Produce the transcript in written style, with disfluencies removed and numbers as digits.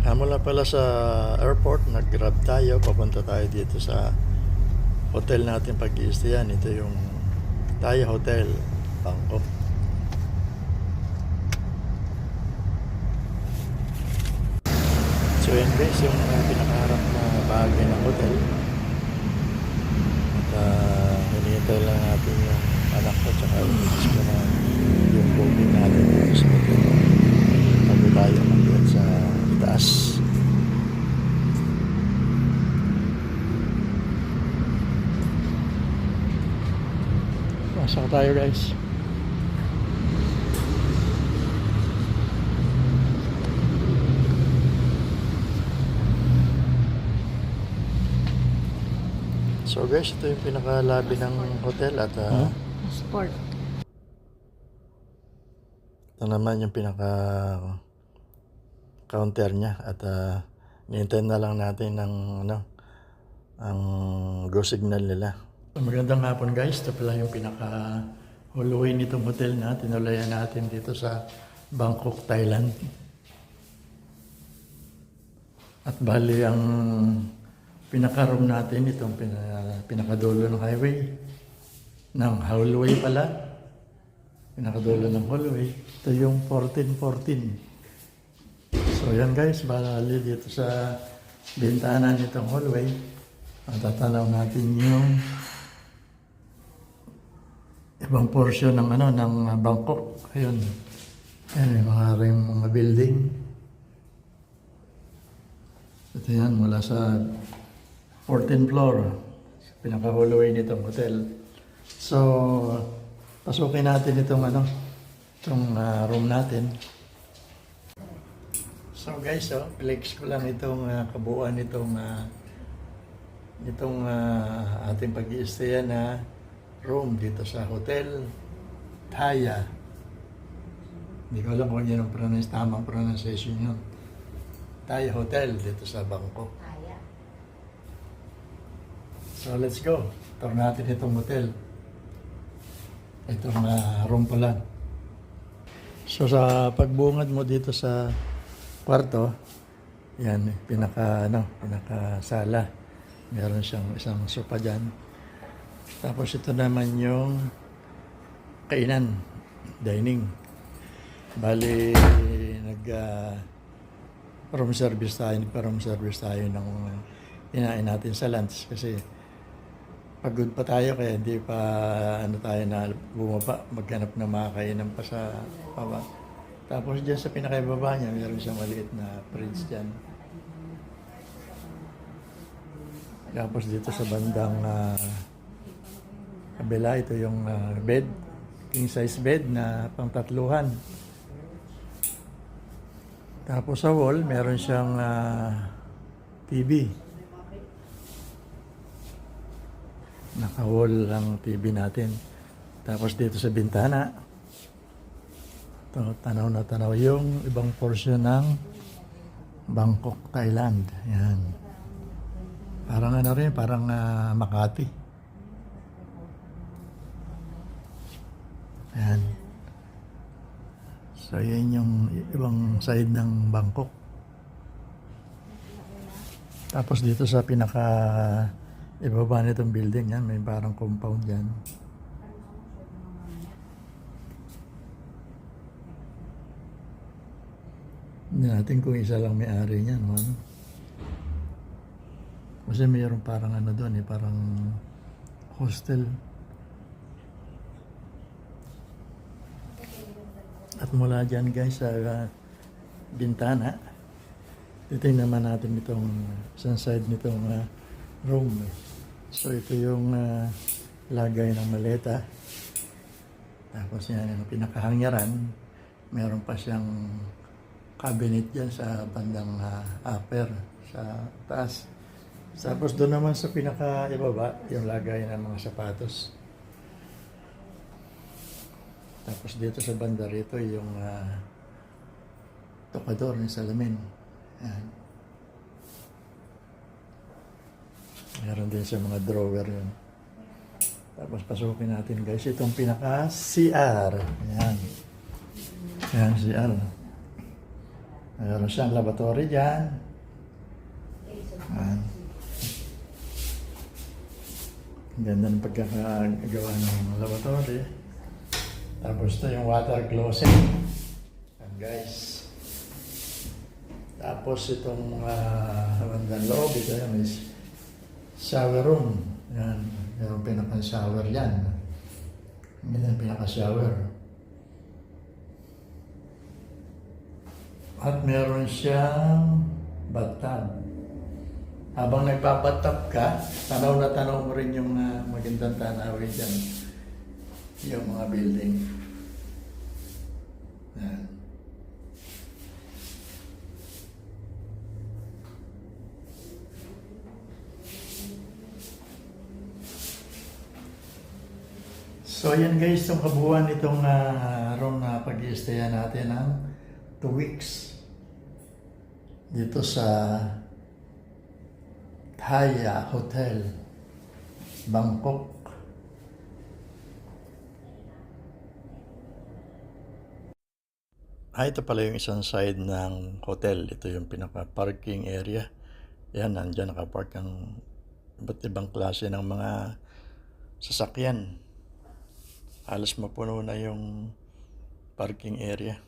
Mula pala sa airport, nag-grab tayo. Papunta tayo dito sa hotel natin pag-i-stayan. Ito yung Taya Hotel, Bangkok. So yan guys, yung pinakaharap na bahagi ng hotel. At hinihintay lang natin yung anak ko tsaka yung misis ko na yung booking natin dito sa hotel. Bago tayo mag-get sa taas. Pasok tayo guys. So guys, ito yung pinaka-lobby ng hotel at Sport. ito naman yung pinaka-counter niya at nihintay na lang natin ng ang go signal nila. So, magandang hapon guys, ito pala yung pinaka-hallway nitong hotel na tinulayan natin dito sa Bangkok, Thailand. At bali ang pinaka-room natin, itong pinakadulo ng highway, ng hallway pala, pinakadulo ng hallway, ito yung 1414. So yan guys, bali dito sa bintana nitong hallway, matatanaw natin yung ibang portion ng ng Bangkok. Ayun, yan yung mga building. Ito yan, mula sa 14th floor, pinaka-hallway nitong hotel. So, pasukin natin itong room natin. So guys, flex ko lang itong kabuuan nitong ating pag-i-stayan na room dito sa Hotel Taya. Hindi ko alam kung yun ang tamang pronunciation yun. Taya Hotel dito sa Bangkok. So let's go. Tour natin itong hotel. Itong room pa lang. So sa pagbungad mo dito sa kwarto, yan, pinaka-sala. Meron siyang isang sofa dyan. Tapos ito naman yung kainan, dining. Bali, nagpa-room service tayo ng inain natin sa lunch kasi pagod pa tayo kaya hindi pa tayo na bumaba, maghanap ng makakainan pa sa baba. Tapos dyan sa pinakaibaba niya, meron siyang maliit na fridge dyan. Tapos dito sa bandang kabila, ito yung bed, king size bed na pang-tatluhan. Tapos sa wall, meron siyang TV. Naka-wall ang TV natin. Tapos dito sa bintana, tanaw na tanaw yung ibang portion ng Bangkok, Thailand. Yan. Parang parang Makati. Yan. So yan yung ibang side ng Bangkok. Tapos dito sa ibaba nitong building yan, may parang compound yan. Hindi natin kung isa lang may-ari niyan, no? Kasi mayroon parang doon parang hostel. At mula dyan guys sa bintana, titingnan naman natin itong isang side nitong room. So ito yung lagay ng maleta. Tapos yan yung pinakahangyaran. Meron pa siyang cabinet dyan sa bandang upper, sa taas. Tapos doon naman sa pinaka-ibaba, yung lagay ng mga sapatos. Tapos dito sa banda rito, yung tokador ng salamin. Yan. Meron din sa mga drawer yun. Tapos pasukin natin guys itong pinaka-CR. Yan. Yan, CR. Mayroon siyang laboratory dyan. Yan. Ang ganda ng pagkakagawa ng laboratory. Tapos ito yung water closet. Yan guys. Tapos itong bandang loob, ito yung is shower room. Yan. Yung pinaka-shower yan. Yan yung pinaka-shower. At meron siyang bathtub. Habang nagbabathtub ka, tanaw na tanaw mo rin yung magandang tanawin dyan. Yung mga building. Yan. So yan guys, itong kabuuan itong room na pag-i-stayan natin ng 2 weeks. Dito sa Thaya Hotel, Bangkok. Ito pala yung isang side ng hotel. Ito yung pinaka-parking area. Yan, nandyan nakapark ang iba't ibang klase ng mga sasakyan. Halos mapuno na yung parking area.